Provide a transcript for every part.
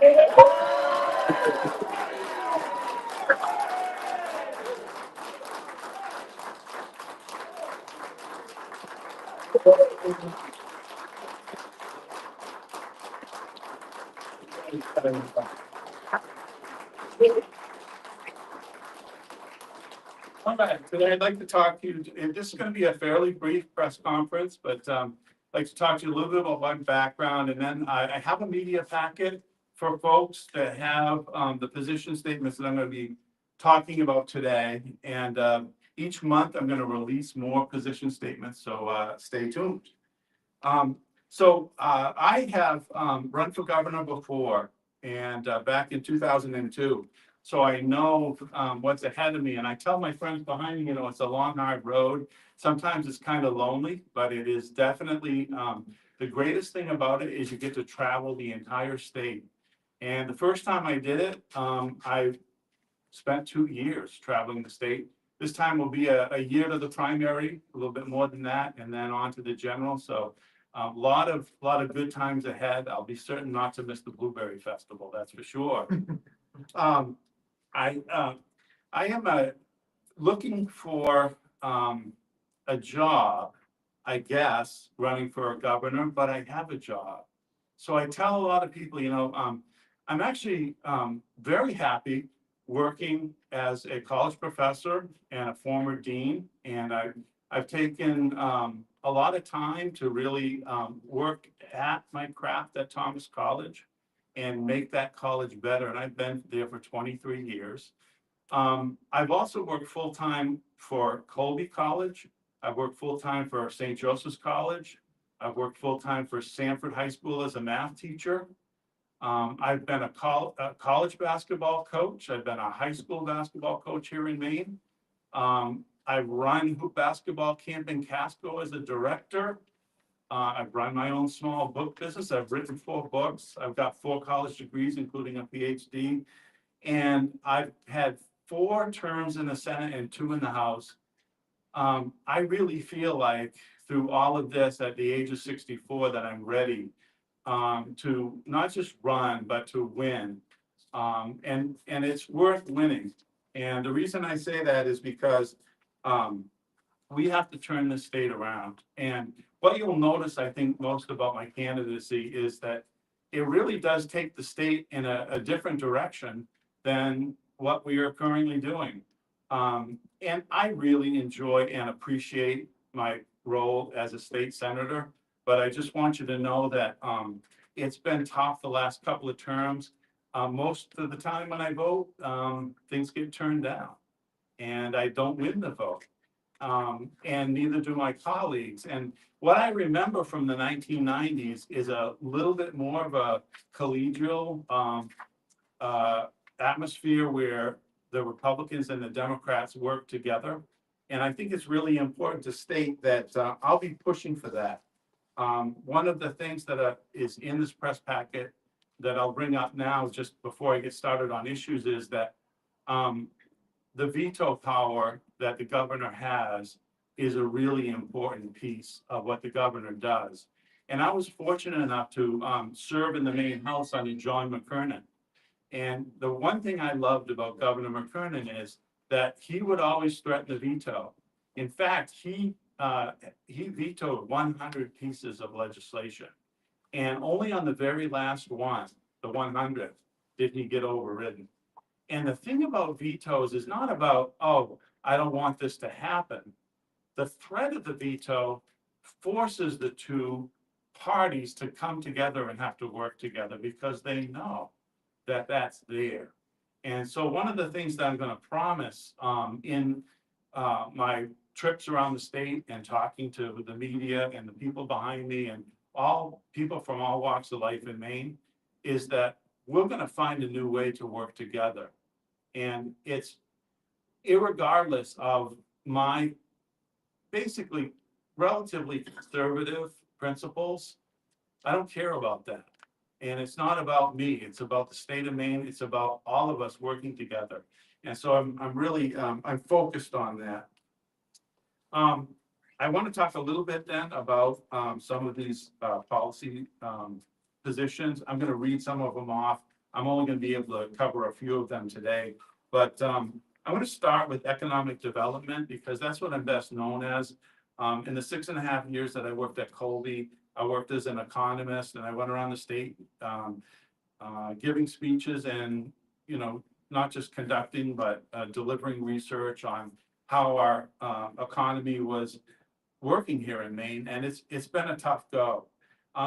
All right, today I'd like to talk to you, and this is going to be a fairly brief press conference, but I'd like to talk to you a little bit about my background, and then I have a media packet for folks that have the position statements that I'm going to be talking about today. And each month I'm going to release more position statements, so stay tuned. I have run for governor before, and back in 2002. So I know what's ahead of me, and I tell my friends behind me, it's a long, hard road. Sometimes it's kind of lonely, but it is definitely the greatest thing about it is you get to travel the entire state. And the first time I did it, I spent 2 years traveling the state. This time will be a year to the primary, a little bit more than that, and then on to the general. So a lot of good times ahead. I'll be certain not to miss the Blueberry Festival, that's for sure. Um, I am looking for a job, I guess, running for a governor, but I have a job. So I tell a lot of people, I'm actually very happy working as a college professor and a former dean, and I've taken a lot of time to really work at my craft at Thomas College and make that college better. And I've been there for 23 years. I've also worked full-time for Colby College. I've worked full-time for St. Joseph's College. I've worked full-time for Sanford High School as a math teacher. I've been a college basketball coach. I've been a high school basketball coach here in Maine. I've run hoop basketball camp in Casco as a director. I've run my own small book business. I've written 4 books. I've got 4 college degrees, including a PhD. And I've had 4 terms in the Senate and 2 in the House. I really feel like through all of this at the age of 64 that I'm ready to not just run, but to win. And it's worth winning. And the reason I say that is because we have to turn this state around. And what you'll notice, I think, most about my candidacy is that it really does take the state in a different direction than what we are currently doing. And I really enjoy and appreciate my role as a state senator, but I just want you to know that it's been tough the last couple of terms. Most of the time when I vote, things get turned down and I don't win the vote. And neither do my colleagues. And what I remember from the 1990s is a little bit more of a collegial atmosphere where the Republicans and the Democrats work together. And I think it's really important to state that I'll be pushing for that. One of the things that is in this press packet that I'll bring up now, just before I get started on issues, is that the veto power that the governor has is a really important piece of what the governor does. And I was fortunate enough to serve in the Maine House under John McKernan. And the one thing I loved about Governor McKernan is that he would always threaten the veto. In fact, he vetoed 100 pieces of legislation. And only on the very last one, the 100th, did he get overridden. And the thing about vetoes is not about, oh, I don't want this to happen. The threat of the veto forces the two parties to come together and have to work together because they know that that's there. And so one of the things that I'm going to promise in my trips around the state and talking to the media and the people behind me and all people from all walks of life in Maine is that we're going to find a new way to work together. And it's irregardless of my basically relatively conservative principles. I don't care about that. And it's not about me, it's about the state of Maine, it's about all of us working together. And so I'm really, I'm focused on that. I want to talk a little bit then about some of these policy positions. I'm going to read some of them off. I'm only going to be able to cover a few of them today. But I'm going to start with economic development because that's what I'm best known as. In the 6.5 years that I worked at Colby, I worked as an economist and I went around the state giving speeches and, not just conducting, but delivering research on how our economy was working here in Maine, and it's been a tough go.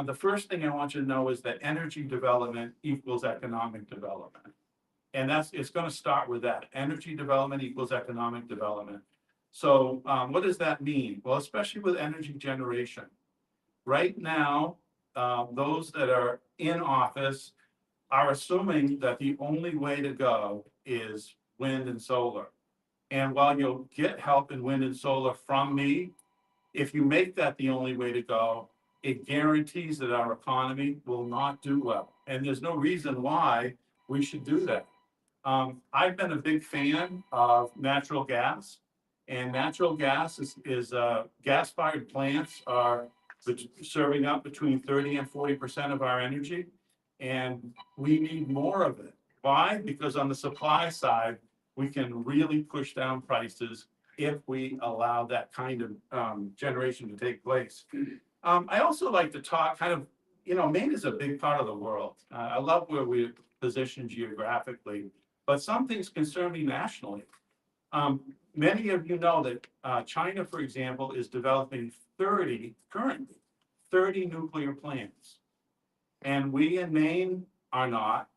The first thing I want you to know is that energy development equals economic development. And it's going to start with that. Energy development equals economic development. So what does that mean? Well, especially with energy generation. Right now, those that are in office are assuming that the only way to go is wind and solar. And while you'll get help in wind and solar from me, if you make that the only way to go, it guarantees that our economy will not do well. And there's no reason why we should do that. I've been a big fan of natural gas, and natural gas is gas-fired plants are serving up between 30 and 40% of our energy, and we need more of it. Why? Because on the supply side, we can really push down prices if we allow that kind of generation to take place. I also like to talk kind of, Maine is a big part of the world. I love where we're positioned geographically, but some things concern me nationally. Many of you know that China, for example, is developing currently 30 nuclear plants. And we in Maine are not.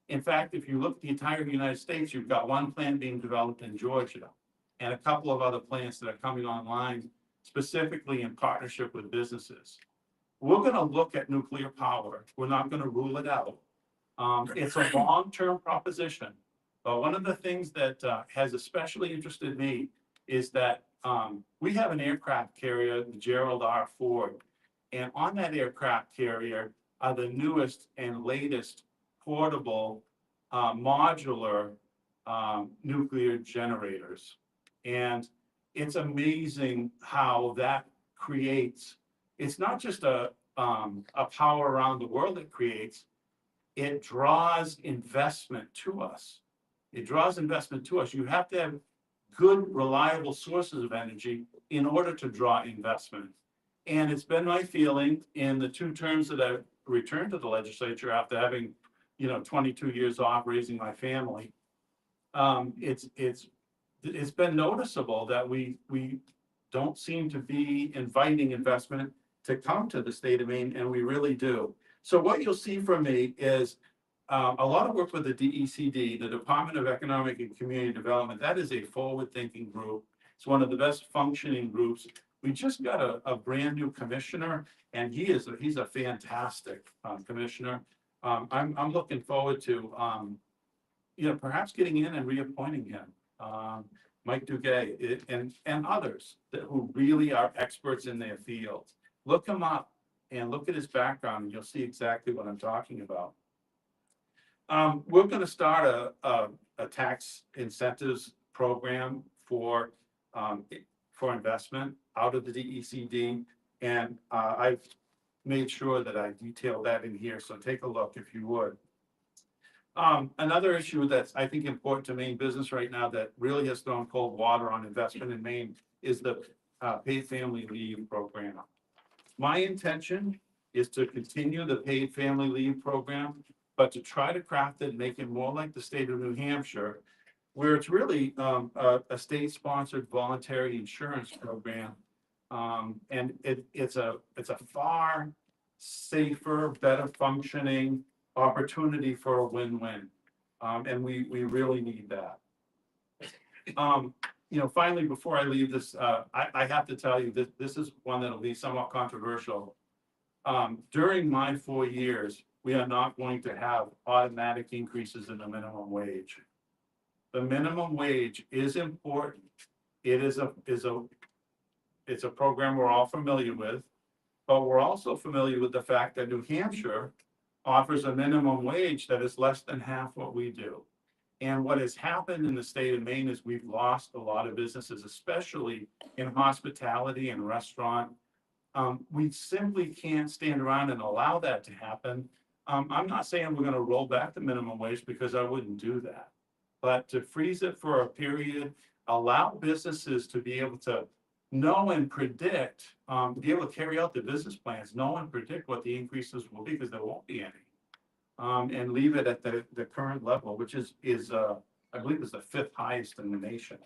In fact, if you look at the entire United States, you've got one plant being developed in Georgia and a couple of other plants that are coming online specifically in partnership with businesses. We're going to look at nuclear power. We're not going to rule it out. It's a long-term proposition. But one of the things that has especially interested me is that we have an aircraft carrier, the Gerald R. Ford. And on that aircraft carrier are the newest and latest portable modular nuclear generators. And it's amazing how that creates, it's not just a power around the world it creates, it draws investment to us. It draws investment to us. You have to have good, reliable sources of energy in order to draw investment. And it's been my feeling in the 2 terms that I've returned to the legislature after having, 22 years off raising my family. It's been noticeable that we don't seem to be inviting investment to come to the state of Maine, and we really do. So what you'll see from me is a lot of work with the DECD, the Department of Economic and Community Development. That is a forward-thinking group. It's one of the best functioning groups. We just got a brand new commissioner, and he's a fantastic commissioner. I'm looking forward to perhaps getting in and reappointing him. Mike Duguay and others who really are experts in their fields. Look him up and look at his background, and you'll see exactly what I'm talking about. We're going to start a tax incentives program for investment out of the DECD, and I've made sure that I detail that in here. So take a look if you would. Another issue that's I think important to Maine business right now that really has thrown cold water on investment in Maine is the paid family leave program. My intention is to continue the paid family leave program, but to try to craft it and make it more like the state of New Hampshire, where it's really a state-sponsored voluntary insurance program. And it's a far safer, better functioning opportunity for a win-win. And we really need that. Finally, before I leave this, I have to tell you that this is one that'll be somewhat controversial. During my 4 years, we are not going to have automatic increases in the minimum wage. The minimum wage is important. It's a program we're all familiar with, but we're also familiar with the fact that New Hampshire offers a minimum wage that is less than half what we do. And what has happened in the state of Maine is we've lost a lot of businesses, especially in hospitality and restaurant. We simply can't stand around and allow that to happen. I'm not saying we're gonna roll back the minimum wage because I wouldn't do that. But to freeze it for a period, allow businesses to be able to know and predict, be able to carry out their business plans, know and predict what the increases will be, because there won't be any. And leave it at the current level, which is, I believe is the 5th highest in the nation.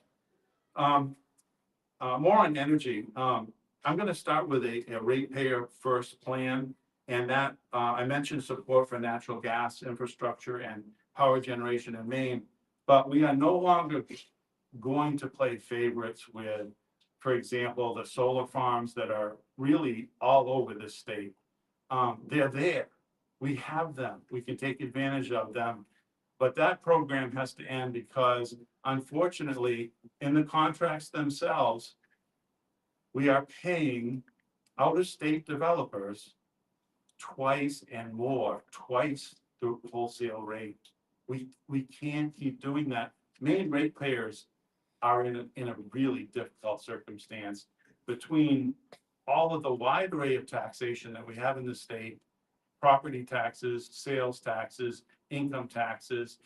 More on energy. I'm gonna start with a ratepayer first plan. And that, I mentioned support for natural gas infrastructure and power generation in Maine. But we are no longer going to play favorites with, for example, the solar farms that are really all over the state. They're there. We have them. We can take advantage of them. But that program has to end because, unfortunately, in the contracts themselves, we are paying out-of-state developers twice the wholesale rate. We can't keep doing that. Main ratepayers are in a really difficult circumstance between all of the wide array of taxation that we have in the state, property taxes, sales taxes, income taxes,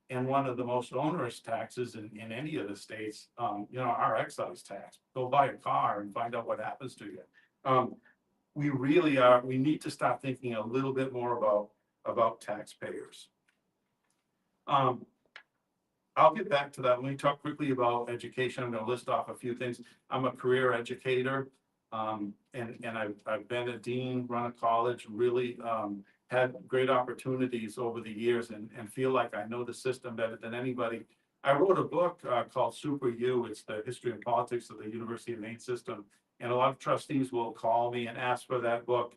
and one of the most onerous taxes in any of the states, our excise tax. Go buy a car and find out what happens to you. We need to start thinking a little bit more about taxpayers. I'll get back to that. Let me talk quickly about education. I'm going to list off a few things. I'm a career educator, and I've been a dean, run a college, really had great opportunities over the years, and feel like I know the system better than anybody. I wrote a book called Super U. It's the history and politics of the University of Maine system. And a lot of trustees will call me and ask for that book.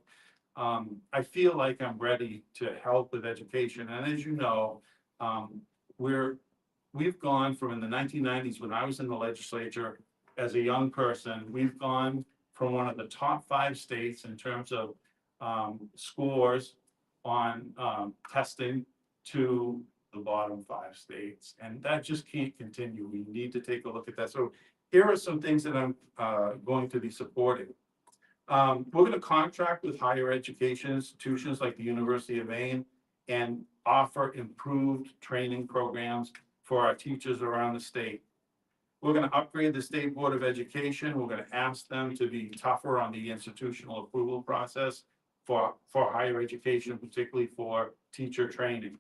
I feel like I'm ready to help with education. And as you know, we've gone from, in the 1990s, when I was in the legislature as a young person, we've gone from one of the top 5 states in terms of scores on testing to the bottom 5 states. And that just can't continue. We need to take a look at that. So here are some things that I'm going to be supporting. We're going to contract with higher education institutions like the University of Maine and offer improved training programs for our teachers around the state. We're going to upgrade the State Board of Education. We're going to ask them to be tougher on the institutional approval process for higher education, particularly for teacher training.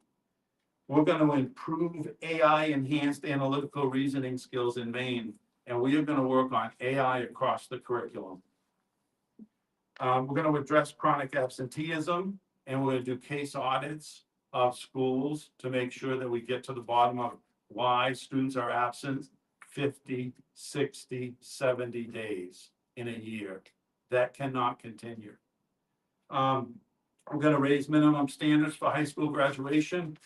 We're going to improve AI-enhanced analytical reasoning skills in Maine, and we are going to work on AI across the curriculum. We're going to address chronic absenteeism, and we're going to do case audits of schools to make sure that we get to the bottom of why students are absent 50, 60, 70 days in a year. That cannot continue. We're going to raise minimum standards for high school graduation.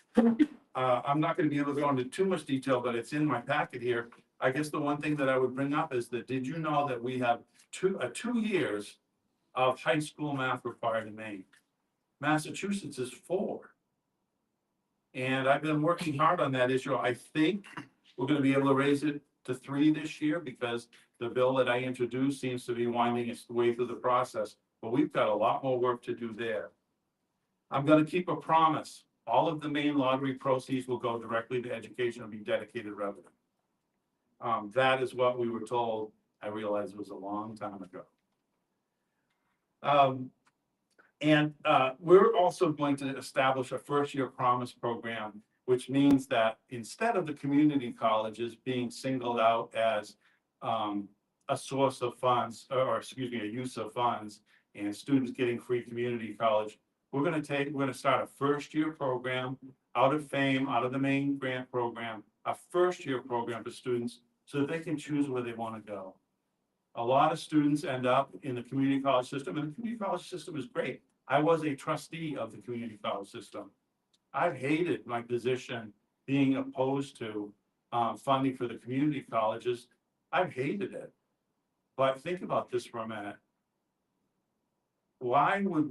I'm not going to be able to go into too much detail, but it's in my packet here. I guess the one thing that I would bring up is that, did you know that we have 2 years of high school math required in Maine? Massachusetts is 4. And I've been working hard on that issue. I think we're going to be able to raise it to 3 this year, because the bill that I introduced seems to be winding its way through the process. But we've got a lot more work to do there. I'm going to keep a promise. All of the Maine lottery proceeds will go directly to education and be dedicated revenue. That is what we were told. I realized it was a long time ago. We're also going to establish a first-year promise program, which means that instead of the community colleges being singled out as a source of funds, or excuse me, a use of funds, and students getting free community college, we're going to start a first-year program out of FAME, out of the Maine grant program, a first-year program for students so that they can choose where they want to go. A lot of students end up in the community college system, and the community college system is great. I was a trustee of the community college system. I've hated my position being opposed to funding for the community colleges. I've hated it. But think about this for a minute. Why would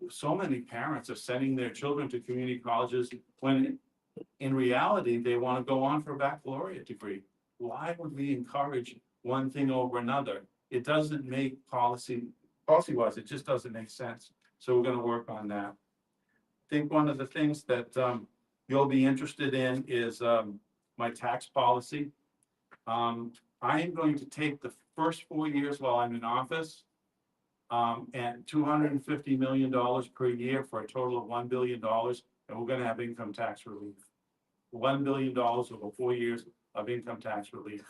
so many parents are sending their children to community colleges when in reality they want to go on for a baccalaureate degree? Why would we encourage one thing over another? It doesn't make policy-wise, it just doesn't make sense. So we're going to work on that. think one of the things that you'll be interested in is my tax policy. I am going to take the first 4 years while I'm in office and $250 million per year for a total of $1 billion, and we're gonna have income tax relief. $1 billion over 4 years of income tax relief.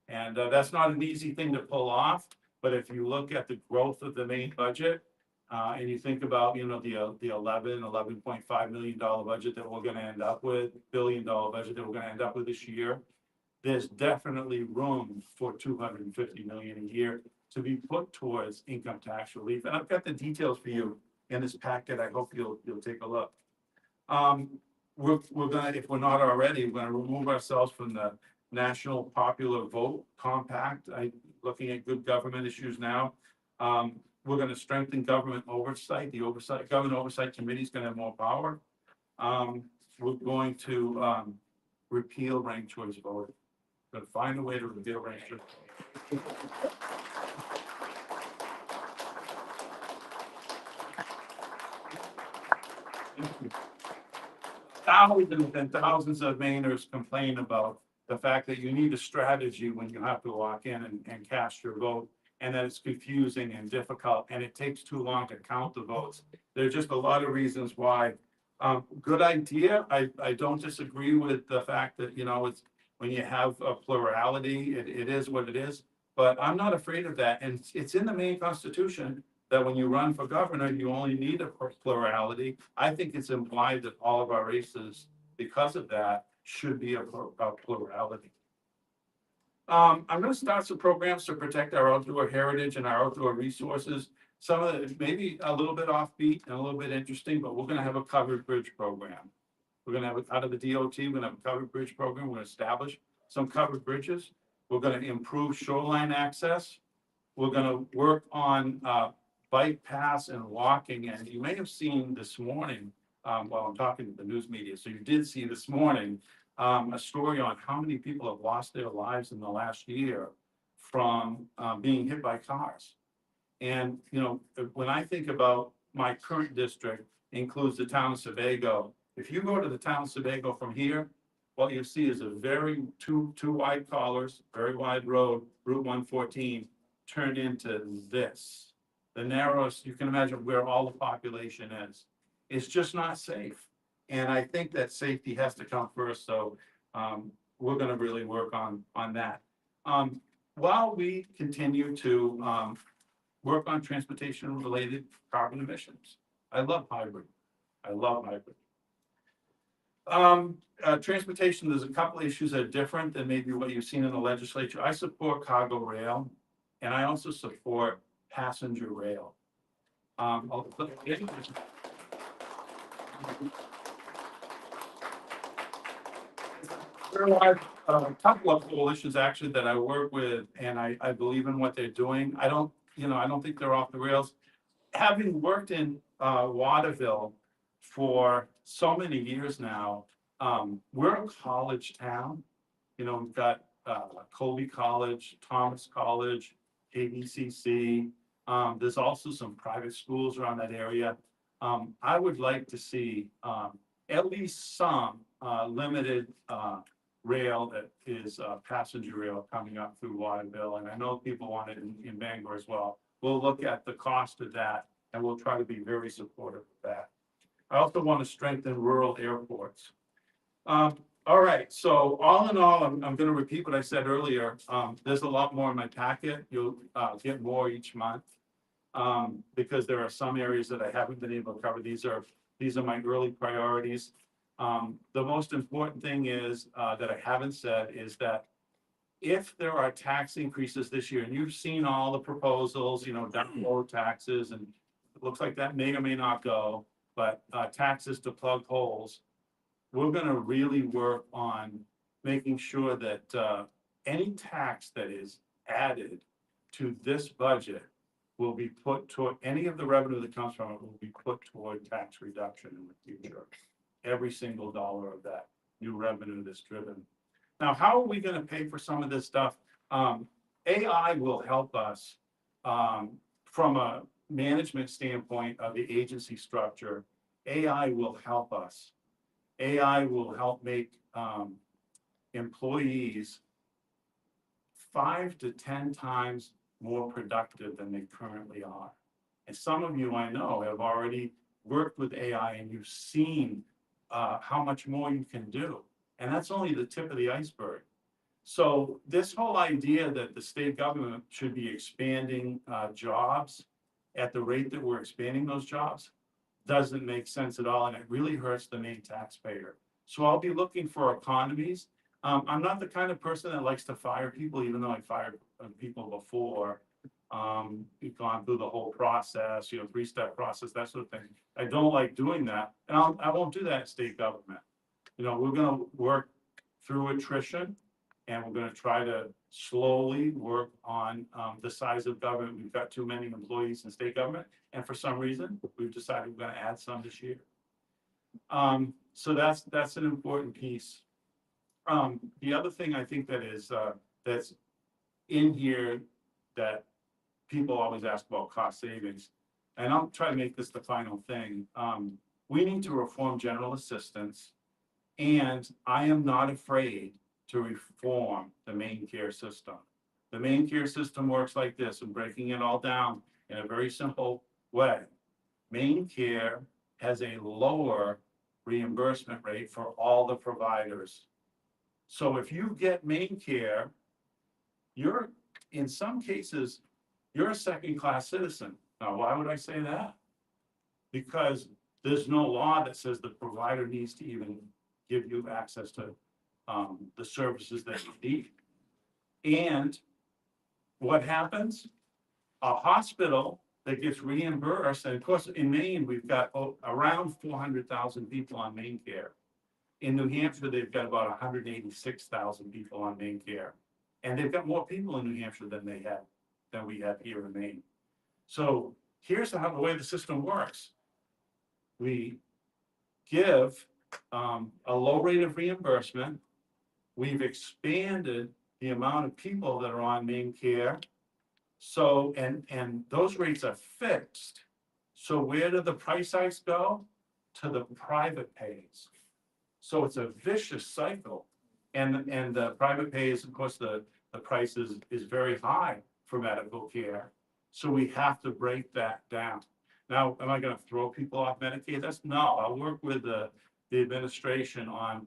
And that's not an easy thing to pull off, but if you look at the growth of the main budget, and you think about, you know, the $11.5 million budget that we're gonna end up with, billion-dollar budget that we're gonna end up with this year, there's definitely room for $250 million a year to be put towards income tax relief. And I've got the details for you in this packet. I hope you'll take a look. We're gonna, if we're not already, we're gonna remove ourselves from the National Popular Vote Compact. Looking at good government issues now. We're gonna strengthen government oversight. The Government Oversight Committee is gonna have more power. We're going to repeal ranked choice voting. We're gonna find a way to repeal ranked choice. Thousands and thousands of Mainers complain about the fact that you need a strategy when you have to walk in and cast your vote, and that it's confusing and difficult, and it takes too long to count the votes. There's just a lot of reasons why. Good idea. I don't disagree with the fact that, you know, it's when you have a plurality, it is what it is. But I'm not afraid of that, and it's in the Maine Constitution that when you run for governor, you only need a plurality. I think it's implied that all of our races, because of that, should be a plurality. I'm going to start some programs to protect our outdoor heritage and our outdoor resources. Some of it may be a little bit offbeat and a little bit interesting, but we're going to have a covered bridge program. We're going to have, out of the DOT, we're going to have a covered bridge program. We're going to establish some covered bridges. We're going to improve shoreline access. We're going to work on bike paths and walking. And you may have seen this morning, while I'm talking to the news media, so you did see this morning, a story on how many people have lost their lives in the last year from being hit by cars. And, you know, when I think about my current district, includes the town of Sebago. If you go to the town of Sebago from here, what you see is a very two wide collars, very wide road, Route 114, turned into this. The narrowest, you can imagine where all the population is. It's just not safe. And I think that safety has to come first. So we're going to really work on that. While we continue to work on transportation related carbon emissions. I love hybrid. Transportation, there's a couple of issues that are different than maybe what you've seen in the legislature. I support cargo rail, and I also support passenger rail. There are a couple of coalitions actually that I work with, and I believe in what they're doing. I don't think they're off the rails. Having worked in Waterville for so many years now, we're a college town. You know, we've got Colby College, Thomas College, ABCC. There's also some private schools around that area. I would like to see at least some limited rail that is passenger rail coming up through Waterville. And I know people want it in Bangor as well. We'll look at the cost of that and we'll try to be very supportive of that. I also want to strengthen rural airports. All right, so all in all, I'm going to repeat what I said earlier. There's a lot more in my packet. You'll get more each month because there are some areas that I haven't been able to cover. These are my early priorities. The most important thing is that I haven't said is that if there are tax increases this year, and you've seen all the proposals, you know, download taxes, and it looks like that may or may not go, but taxes to plug holes, we're going to really work on making sure that any tax that is added to this budget will be put toward, any of the revenue that comes from it will be put toward tax reduction in the future. Every single dollar of that new revenue that's driven. Now, how are we going to pay for some of this stuff? AI will help us from a management standpoint of the agency structure AI will help us. AI will help make employees 5 to 10 times more productive than they currently are. And some of you I know have already worked with AI and you've seen how much more you can do. And that's only the tip of the iceberg. So this whole idea that the state government should be expanding jobs at the rate that we're expanding those jobs doesn't make sense at all, and it really hurts the main taxpayer. So I'll be looking for economies. I'm not the kind of person that likes to fire people, even though I fired people before. We've gone through the whole process, 3-step process, that sort of thing. I don't like doing that, and I won't do that in state government. We're gonna work through attrition, and we're gonna try to slowly work on the size of government. We've got too many employees in state government, and for some reason, we've decided we're gonna add some this year. So that's an important piece. The other thing I think that is that's in here that people always ask about cost savings, and I'll try to make this the final thing. We need to reform general assistance, and I am not afraid to reform the main care system. The main care system works like this, and breaking it all down in a very simple way. Main care has a lower reimbursement rate for all the providers. So if you get main care, you're, in some cases, you're a second-class citizen. Now, why would I say that? Because there's no law that says the provider needs to even give you access to the services that you need. And what happens? A hospital that gets reimbursed, and of course in Maine, we've got around 400,000 people on main care. In New Hampshire, they've got about 186,000 people on main care. And they've got more people in New Hampshire than we have here in Maine. So here's how the way the system works. We give a low rate of reimbursement. We've expanded the amount of people that are on main care. So, and those rates are fixed. So where do the price hikes go? To the private pays. So it's a vicious cycle. And the private pays, of course, the price is very high for medical care. So we have to break that down. Now, am I going to throw people off Medicaid? No, I'll work with the administration on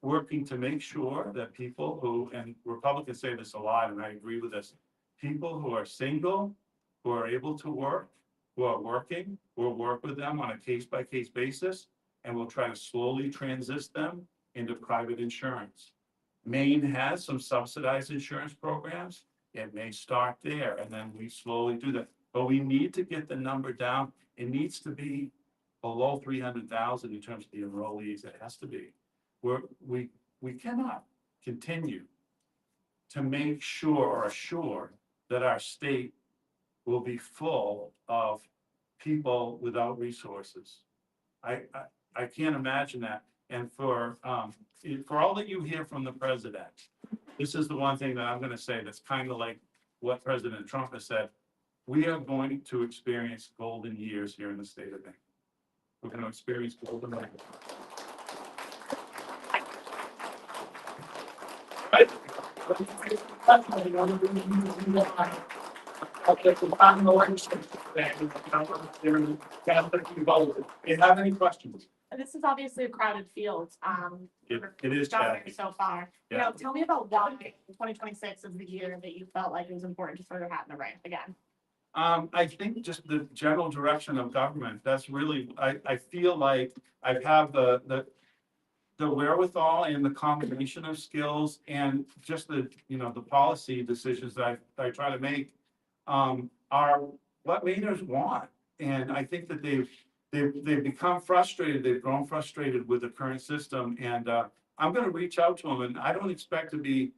working to make sure that people who, and Republicans say this a lot, and I agree with this, people who are single, who are able to work, who are working, we'll work with them on a case-by-case basis, and we'll try to slowly transition them into private insurance. Maine has some subsidized insurance programs. It may start there, and then we slowly do that. But we need to get the number down. It needs to be below 300,000 in terms of the enrollees. It has to be. We cannot continue to make sure or assure that our state will be full of people without resources. I can't imagine that. And for all that you hear from the president, this is the one thing that I'm going to say that's kind of like what President Trump has said. We are going to experience golden years here in the state of Maine. We're going to experience golden years. Right. Do you have any questions? This is obviously a crowded field. It is Governor so far. Yeah. Tell me about why 2026 is the year that you felt like it was important to throw your hat in the ring again. I think just the general direction of government. That's really, I feel like I have the wherewithal and the combination of skills and just the policy decisions that I try to make are what Mainers want. And I think that they've become frustrated. They've grown frustrated with the current system. And I'm going to reach out to them. And I don't expect to be,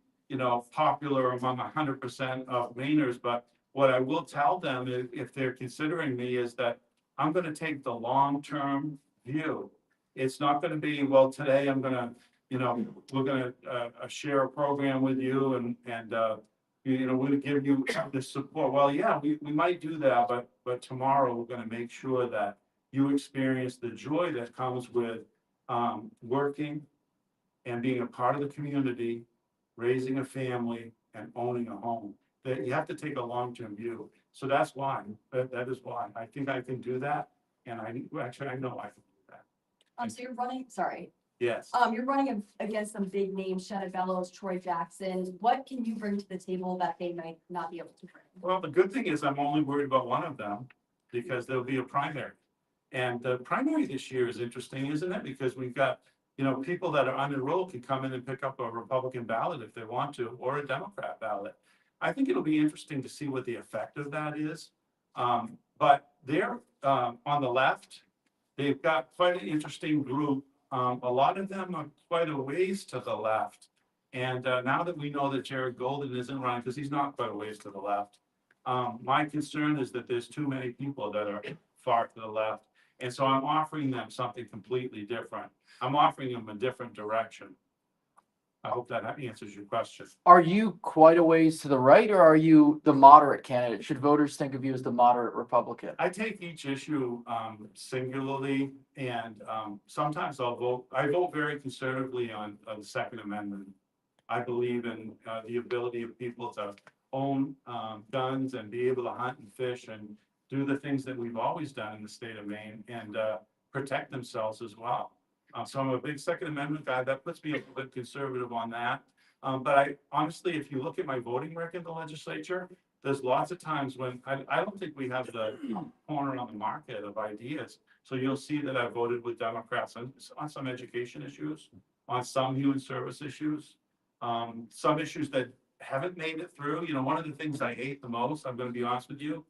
popular among 100% of Mainers. But what I will tell them if they're considering me is that I'm going to take the long-term view. It's not going to be, well, today I'm going to, we're going to share a program with you and we're going to give you the support. Well, yeah, we might do that, but tomorrow we're going to make sure that you experience the joy that comes with working and being a part of the community, raising a family and owning a home. That you have to take a long-term view. So that's why, that is why. I think I can do that. And actually, I know I can do that. So you're running, sorry, Yes. you're running against some big names, Shannon Bellows, Troy Jackson. What can you bring to the table that they might not be able to bring? Well, the good thing is I'm only worried about one of them because there'll be a primary. And the primary this year is interesting, isn't it? Because we've got, people that are unenrolled can come in and pick up a Republican ballot if they want to, or a Democrat ballot. I think it'll be interesting to see what the effect of that is. But they're on the left, they've got quite an interesting group. A lot of them are quite a ways to the left. And now that we know that Jared Golden isn't running, because he's not quite a ways to the left, my concern is that there's too many people that are far to the left. And so I'm offering them something completely different. I'm offering them a different direction. I hope that answers your question. Are you quite a ways to the right, or are you the moderate candidate? Should voters think of you as the moderate Republican? I take each issue singularly, and sometimes I vote very conservatively on the Second Amendment. I believe in the ability of people to own guns and be able to hunt and fish and do the things that we've always done in the state of Maine and protect themselves as well. So I'm a big Second Amendment guy. That puts me a little bit conservative on that. But I honestly, if you look at my voting record in the legislature, there's lots of times when I don't think we have the corner on the market of ideas. So you'll see that I voted with Democrats on some education issues, on some human service issues, some issues that haven't made it through. One of the things I hate the most, I'm going to be honest with you,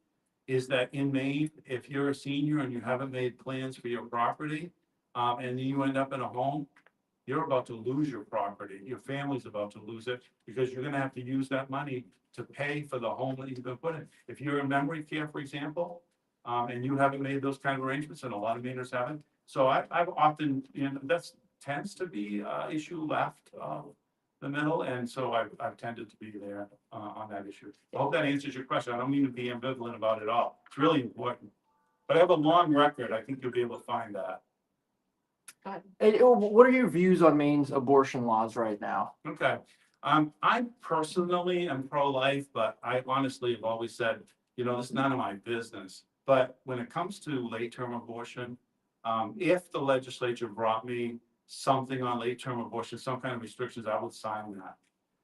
is that in Maine, if you're a senior and you haven't made plans for your property, and then you end up in a home, you're about to lose your property. Your family's about to lose it because you're gonna have to use that money to pay for the home that you've been put in. If you're in memory care, for example, and you haven't made those kind of arrangements, and a lot of Mainers haven't. So I've often, that's tends to be issue left the middle, and so I've tended to be there on that issue. I hope that answers your question. I don't mean to be ambivalent about it all. It's really important. But I have a long record. I think you'll be able to find that. And what are your views on Maine's abortion laws right now? Okay. I personally am pro-life, but I honestly have always said, it's none of my business. But when it comes to late-term abortion, if the legislature brought me something on late-term abortion, some kind of restrictions, I would sign that.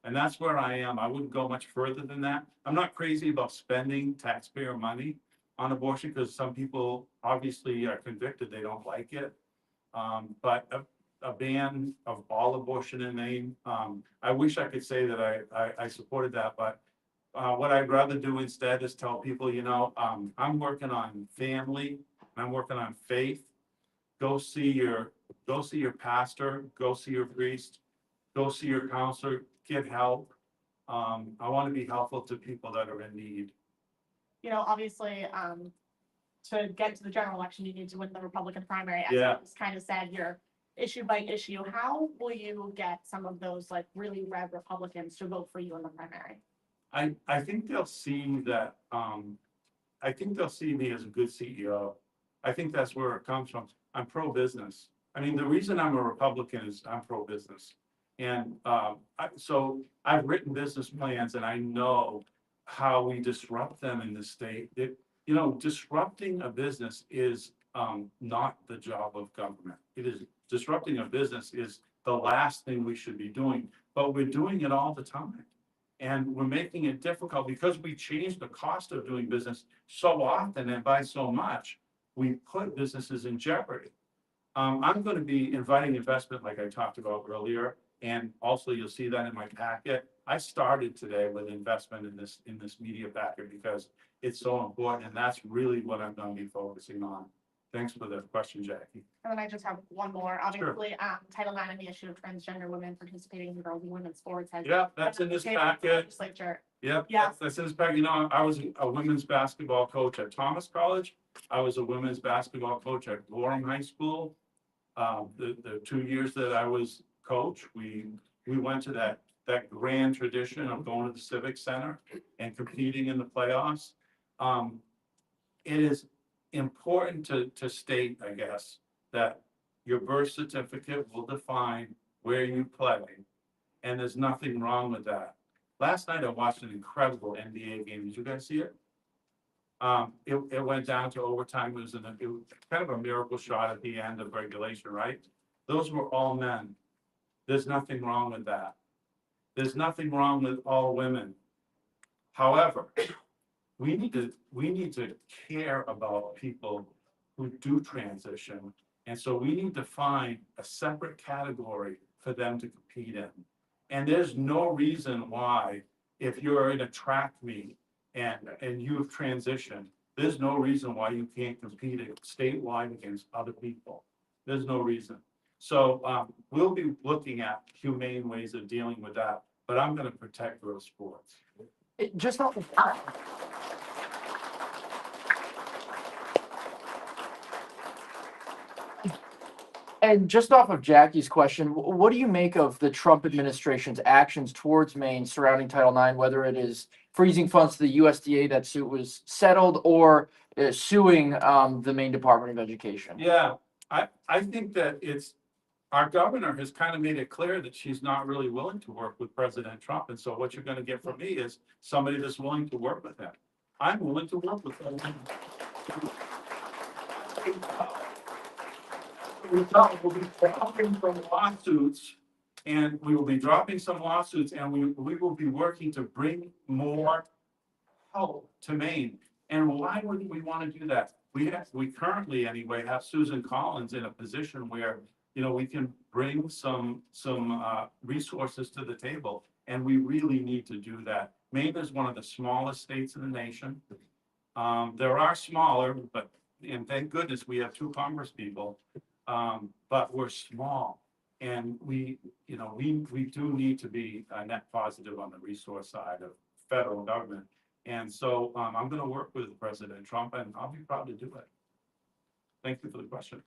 And that's where I am. I wouldn't go much further than that. I'm not crazy about spending taxpayer money on abortion because some people obviously are convicted, they don't like it. But a ban of all abortion in Maine, I wish I could say that I supported that, but what I'd rather do instead is tell people, I'm working on family, I'm working on faith. Go see your pastor, go see your priest, go see your counselor, get help. I want to be helpful to people that are in need. Obviously, to get to the general election, you need to win the Republican primary. As Yeah. you just kind of said, you're issue by issue. How will you get some of those like really red Republicans to vote for you in the primary? I think they'll see that, I think they'll see me as a good CEO. I think that's where it comes from. I'm pro-business. I mean, the reason I'm a Republican is I'm pro-business. And so I've written business plans and I know how we disrupt them in the state. Disrupting a business is not the job of government. It is disrupting a business is the last thing we should be doing, but we're doing it all the time. And we're making it difficult because we change the cost of doing business so often and by so much, we put businesses in jeopardy. I'm going to be inviting investment like I talked about earlier. And also you'll see that in my packet. I started today with investment in this media packet because it's so important. And that's really what I'm going to be focusing on. Thanks for the question, Jackie. And then I just have one more. Obviously, Title IX and the issue of transgender women participating in girls and women's sports has. Yeah, that's in this packet. Legislature. Yep. Yeah. That's in this packet. I was a women's basketball coach at Thomas College. I was a women's basketball coach at Gorham High School. The 2 years that I was coach, we went to that grand tradition of going to the Civic Center and competing in the playoffs. important to state, I guess, that your birth certificate will define where you play. And there's nothing wrong with that. Last night I watched an incredible NBA game. Did you guys see it? It went down to overtime. It was kind of a miracle shot at the end of regulation, right? Those were all men. There's nothing wrong with that. There's nothing wrong with all women. However, we need to care about people who do transition. And so we need to find a separate category for them to compete in. And there's no reason why, if you're in a track meet and you've transitioned, there's no reason why you can't compete statewide against other people. There's no reason. So we'll be looking at humane ways of dealing with that, but I'm going to protect girls' sports. Just off of, and just off of Jackie's question, what do you make of the Trump administration's actions towards Maine surrounding Title IX, whether it is freezing funds to the USDA, that suit was settled, or suing the Maine Department of Education? Yeah, I think that our governor has kind of made it clear that she's not really willing to work with President Trump. And so what you're going to get from me is somebody that's willing to work with him. I'm willing to work with him. We'll be dropping some lawsuits, and we will be dropping some lawsuits, and we will be working to bring more help to Maine. And why wouldn't we want to do that? We currently anyway have Susan Collins in a position where, you know, we can bring some resources to the table, and we really need to do that. Maine is one of the smallest states in the nation. There are smaller, and thank goodness we have 2 Congress people. But we're small, and we do need to be net positive on the resource side of federal government. And so I'm going to work with President Trump, and I'll be proud to do it. Thank you for the question.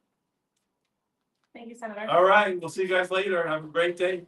Thank you, Senator. All right, we'll see you guys later. Have a great day.